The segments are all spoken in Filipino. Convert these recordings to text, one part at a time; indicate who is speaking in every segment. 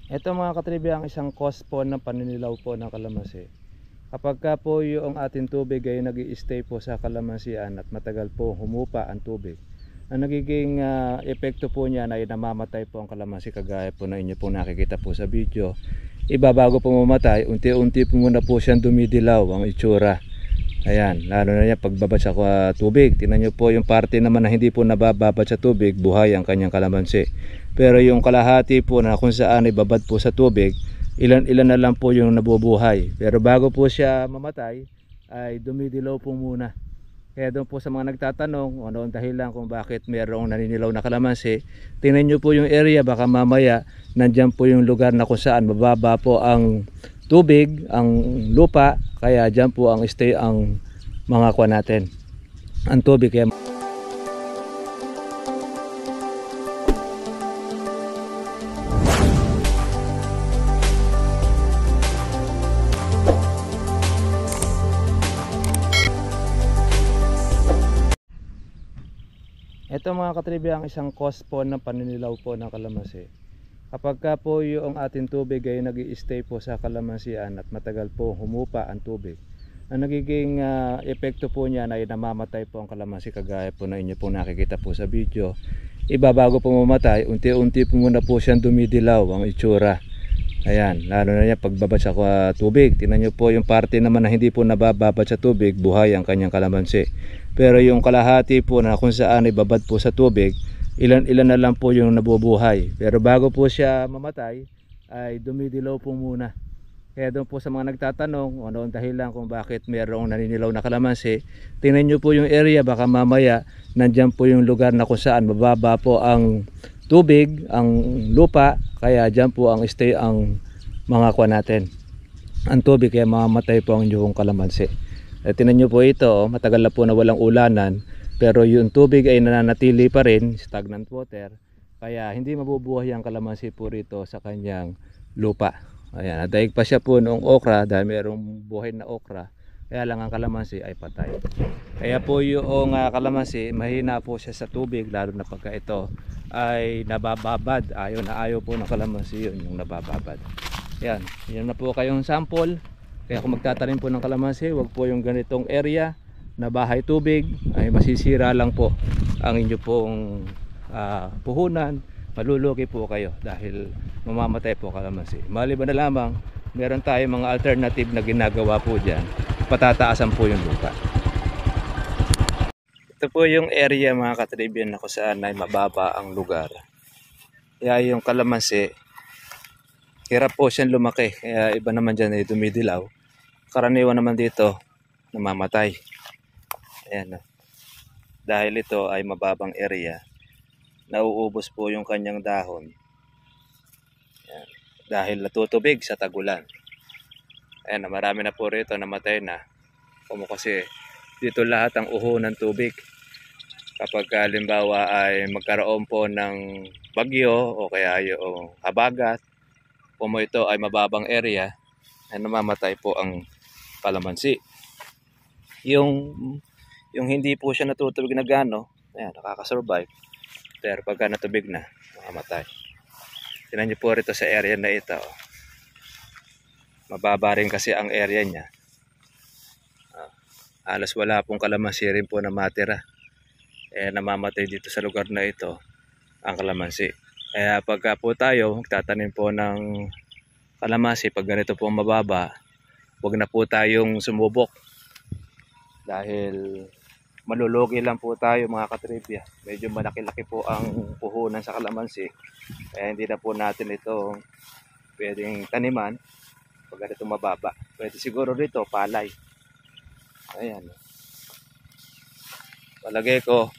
Speaker 1: Ito mga katribe ang isang cause po ng paninilaw po ng kalamansi. Kapag ka po yung ating tubig ay nag-i-stay po sa kalamansian at matagal po humupa ang tubig, ang nagiging epekto po niyan ay namamatay po ang kalamansi, kagaya po na inyo po nakikita po sa video. Bago po mamatay, unti-unti po muna po siyang dumidilaw ang itsura. Ayan, lalo na yan pagbabad sa tubig. Tingnan nyo po yung parte naman na hindi po nabababad sa tubig, buhay ang kanyang kalamansi. Pero yung kalahati po na kung saan ibabad po sa tubig, ilan na lang po yung nabubuhay. Pero bago po siya mamatay, ay dumidilaw po muna. Kaya doon po sa mga nagtatanong, ano ang dahilan kung bakit mayroong naninilaw na kalamansi, tingnan nyo po yung area, baka mamaya nandyan po yung lugar na kung saan mababa po ang tubig, ang lupa, kaya dyan po ang stay ang mga kuha natin, ang tubig. Kaya ito mga katribe ang isang cause po ng paninilaw po ng kalamansi. Kapag ka po yung ating tubig ay nag-i-stay po sa kalamansian at matagal po humupa ang tubig, ang nagiging epekto po niyan ay namamatay po ang kalamansi, kagaya po na inyo po nakikita po sa video. Bago po mamatay, unti-unti po muna po siyang dumidilaw ang itsura. Ayan, lalo na yan pagbabad sa tubig. Tingnan nyo po yung parte naman na hindi po nabababad sa tubig, buhay ang kanyang kalamansi. Pero yung kalahati po na kung saan ibabad po sa tubig, ilan na lang po yung nabubuhay. Pero bago po siya mamatay, ay dumidilaw po muna. Kaya doon po sa mga nagtatanong, ano ang dahilan kung bakit mayroong naninilaw na kalamansi, tingnan nyo po yung area, baka mamaya nandyan po yung lugar na kung saan mababa po ang tubig, ang lupa, kaya dyan po ang stay ang mga kuha natin, ang tubig, kaya mamamatay po ang inyong kalamansi. Tingnan nyo po ito, matagal na po na walang ulanan, pero yung tubig ay nananatili pa rin, stagnant water, kaya hindi mabubuhay ang kalamansi po rito sa kanyang lupa. Ayan, nadaig pa siya po noong okra dahil mayroong buhay na okra, kaya lang ang kalamansi ay patay. Kaya po yung kalamansi, mahina po siya sa tubig, lalo na pagka ito ay nabababad. Ayaw po ng kalamansi yun, yung nabababad. Yan, yan na po kayong sample. Kaya kung magtatanim po ng kalamansi, wag po yung ganitong area na bahay tubig, ay masisira lang po ang inyo pong puhunan. Malulugi po kayo dahil mamamatay po kalamansi. Maliban na lamang, meron tayong mga alternative na ginagawa po dyan, patataasan po yung lupa. Ito po yung area mga katribian na kung saan ay mababa ang lugar. Kaya yung kalamansi, hirap po siyang lumaki. Kaya iba naman dyan ay dumidilaw. Karaniwan naman dito, namamatay. Ayan. Dahil ito ay mababang area, nauubos po yung kanyang dahon. Ayan. Dahil natutubig sa tagulan. Ayan, marami na po rito namatay na. Kasi dito lahat ang uho ng tubig. Kapag halimbawa ay magkaroon po ng bagyo o kaya yung habagat, kung ito ay mababang area, ay namamatay po ang kalamansi. Yung hindi po siya natutubig na gano, ayan, nakakasurvive. Pero pagka natubig na, mamamatay. Tingnan niyo po rito sa area na ito. Mababa rin kasi ang area niya. Halos wala pong kalamansi rin po na matira. Namamatay dito sa lugar na ito ang kalamansi. Kaya pagka po tayo magtatanim po ng kalamansi, pag ganito po mababa, huwag na po tayong sumubok. Dahil malulugi lang po tayo mga katribya. Medyo malaki-laki po ang puhunan sa kalamansi. Kaya hindi na po natin ito pwedeng taniman pag ganito mababa. Pwede siguro dito palay. Ayan. Palagay ko,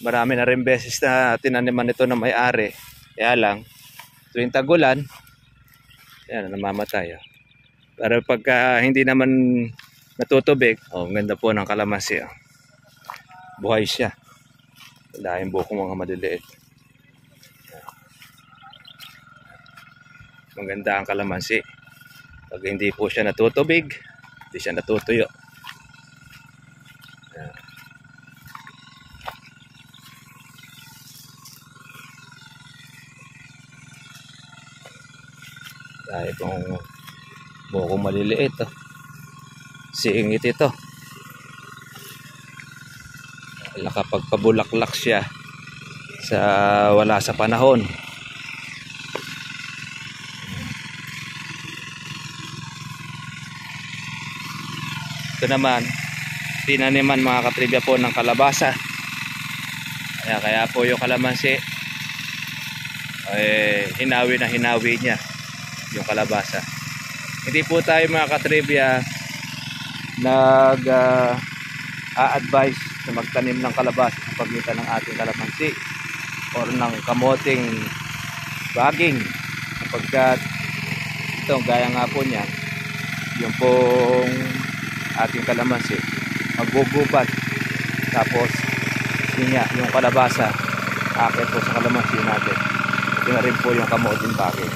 Speaker 1: marami na rin beses na tinaniman ito ng may-ari. Kaya lang, tuwing tagulan, ayan, namamatay. Pero pagka hindi naman natutubig, ganda po ng kalamansi. Buhay siya. Dahil buko mga maliliit. Maganda ang kalamansi. Pag hindi po siya natutubig, hindi siya natutuyo. Tayo pong bukong maliliit. Oh. Singit ito. Nakapagpabulaklak siya sa wala sa panahon. Ito naman, tinaniman mga katribya po ng kalabasa. Kaya po yung kalamansi hinawi na hinawi niya yung kalabasa. Hindi po tayo mga katribya a-advise na magtanim ng kalabasa sa pagitan ng ating kalamansi or ng kamoting baging, sapagkat ito gaya nga po niya, yung pong ating kalamansi magbububat, tapos yun nga, yung kalabasa akit po sa kalamansi natin. Ito na rin po yung kamoting baging.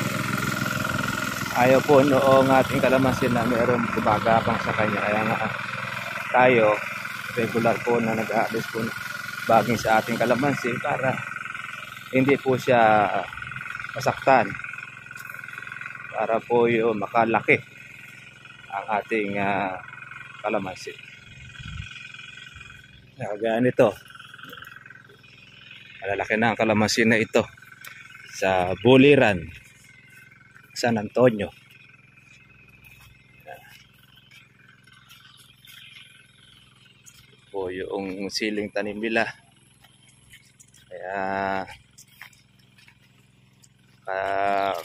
Speaker 1: Ayaw po noong ating kalamansi na mayroong gumagapang sa kanya, kaya nga tayo regular po na nag-aalis po baging sa ating kalamansi para hindi po siya masaktan, para po yung makalaki ang ating kalamansi. Kagaya nito, malalaki na ang kalamansi na ito sa Buliran, San Antonio. Po yung siling tanim nila. Kaya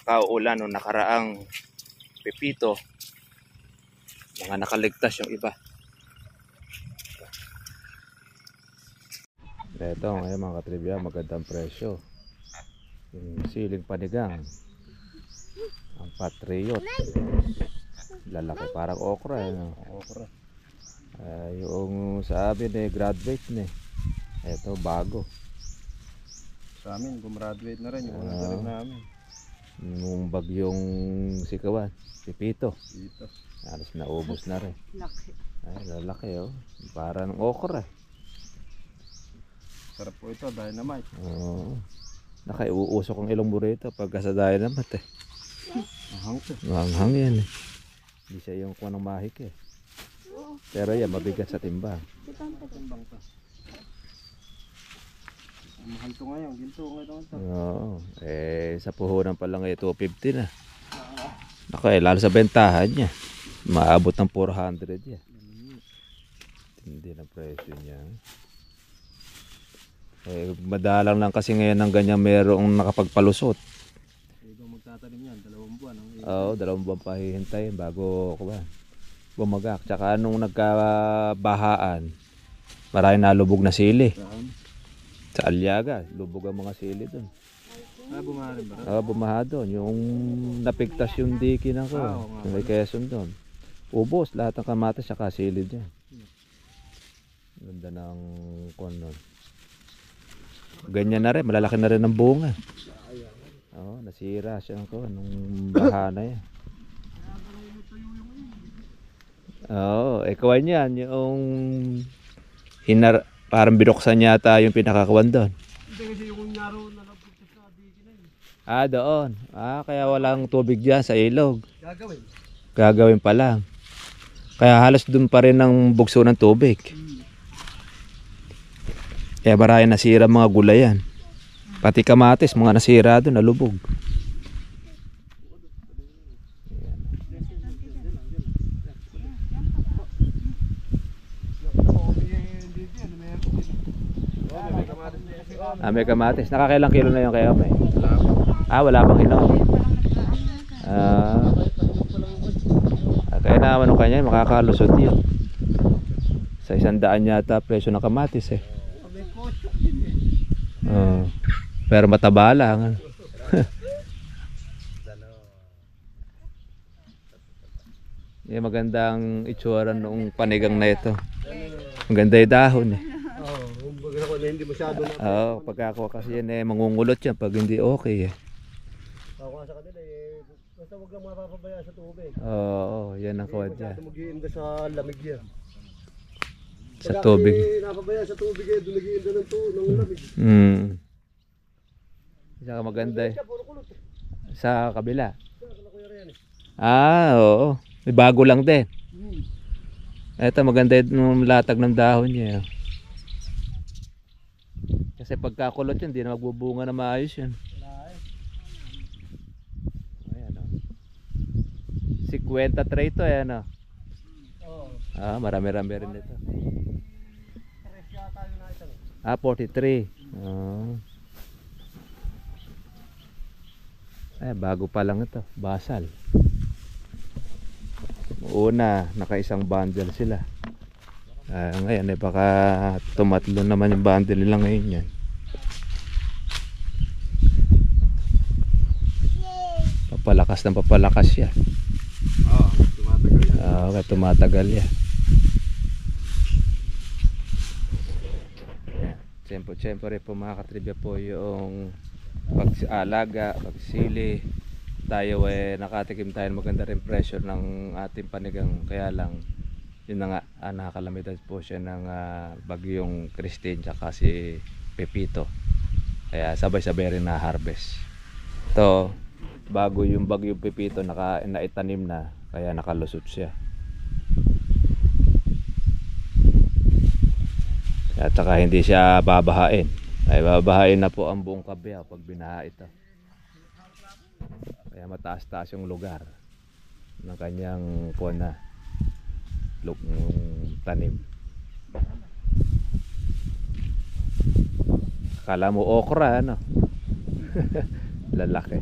Speaker 1: kauulan nung nakaraang pipito, mga nakaligtas yung iba. Ito ngayon mga katribya, magandang presyo. Yung siling panigang, ang Patriot, lalaki parang okra, no? Okra. Yung sa amin graduate na. Ito bago.
Speaker 2: Sa amin gumraduate na rin yung tanim namin.
Speaker 1: Yung bagyong sikawan, pipito.
Speaker 2: Dito.
Speaker 1: Halos naubos na rin.
Speaker 3: Laki.
Speaker 1: Ay, lalaki oh. Parang okra.
Speaker 2: Sarap po ito, dynamite.
Speaker 1: Oo. Nakaiuusok ang ilong burrito pagka sa dynamite eh.
Speaker 2: Mahang to.
Speaker 1: Mahanghang yan eh. Hindi siya yung kuha ng mahik eh. Pero yan, mabigat sa timbang.
Speaker 2: Timbang to. Mahal to ngayon, ginto ngayon to.
Speaker 1: Oo. Sa puhunan pa lang 250 na. Lalo sa bentahan niya. Maabot ng 400 yan. Hindi na presyo niya. Madalang lang kasi ngayon ng ganyan merong nakapagpalusot.
Speaker 2: Ikaw magtatanim yan, 2 buwan.
Speaker 1: Oo, 2 buwan pa hihintayin bago bumagak. Tsaka nung nagkabahaan, maraming nalubog na sili. Sa Aliaga, lubog ang mga sili doon.
Speaker 2: Bumaha rin ba?
Speaker 1: Oo, bumaha doon. Yung napigtas yung diki na ko. Yung may Quezon doon. Ubos, lahat ng kamatis saka sili dyan. Ganda ng konon. Ganyan na rin, malalaki na rin ang bunga. Oo, nasira siya nung baha na yan. Oo, kawan yan. Yung parang binuksan yata yung pinakakuan doon.
Speaker 2: Hindi kasi yung nyaro na nabugtas sa diki na yun.
Speaker 1: Doon. Kaya walang tubig dyan sa ilog.
Speaker 2: Gagawin?
Speaker 1: Gagawin pa lang. Kaya halos doon pa rin ang bugso ng tubig. Kaya marami nasira mga gulayan. Pati kamatis, mga nasira doon, nalubog. May kamatis. Nakakailang kilo na yung kayo, may? Wala pang hinog. Kaya naman o kanya, makakalusot yun. Sa 100 yata presyo ng kamatis eh. Pero mataba lang. Yung magandang itsura nung panigang na ito. Maganda yung dahon eh.
Speaker 2: Hindi masyado na.
Speaker 1: Pagkakuha kasi yan mangungulot yan pag hindi okay eh.
Speaker 2: Ako sa kanila basta wag lang mapapabaya sa tubig.
Speaker 1: Yan ang kuwad niya.
Speaker 2: Mag-iinda sa lamig yan.
Speaker 1: Sa tubig.
Speaker 2: Napapabaya sa tubig doon nag-iinda ng lamig.
Speaker 1: Saka maganda eh. Sa kabila.
Speaker 2: Sa Kuya Ren.
Speaker 1: Ah, oo. May bago lang din.
Speaker 2: Hmm.
Speaker 1: Ito maganda yung latag ng dahon niya. Kasi pagkakulot yun, hindi na magbubunga na maayos yun.
Speaker 2: Wala eh.
Speaker 1: Ayan o. 50 tray to ayan o.
Speaker 2: Oo.
Speaker 1: Ah, marami-rami rin ito.
Speaker 2: Tres yata yun na ito.
Speaker 1: Ah, 43. Oh. Eh, bago pa lang ito. Basal. Una, naka-isang bundle sila. Ngayon, baka tumatlo naman yung bundle nila ngayon yan. Papalakas ng papalakas yan.
Speaker 2: Oo, tumatagal yan.
Speaker 1: Okay, tumatagal yan. Siyempre po mga katribya po yung pag-alaga, pagsili. Tayo nakatikim tayo maganda rin pressure ng ating panigang, kaya lang yun na nga, nakakalamitan po siya ng bagyong Christine tsaka si Pepito, kaya sabay-sabay rin na harvest. Ito, bago yung bagyong Pepito naitanim na, kaya nakalusot siya. At saka hindi siya babahain, ay babahain na po ang buong Cabiao pag binaha ito. Kaya mataas-taas yung lugar ng kanyang tanim. Akala mo okra ano? Lalaki.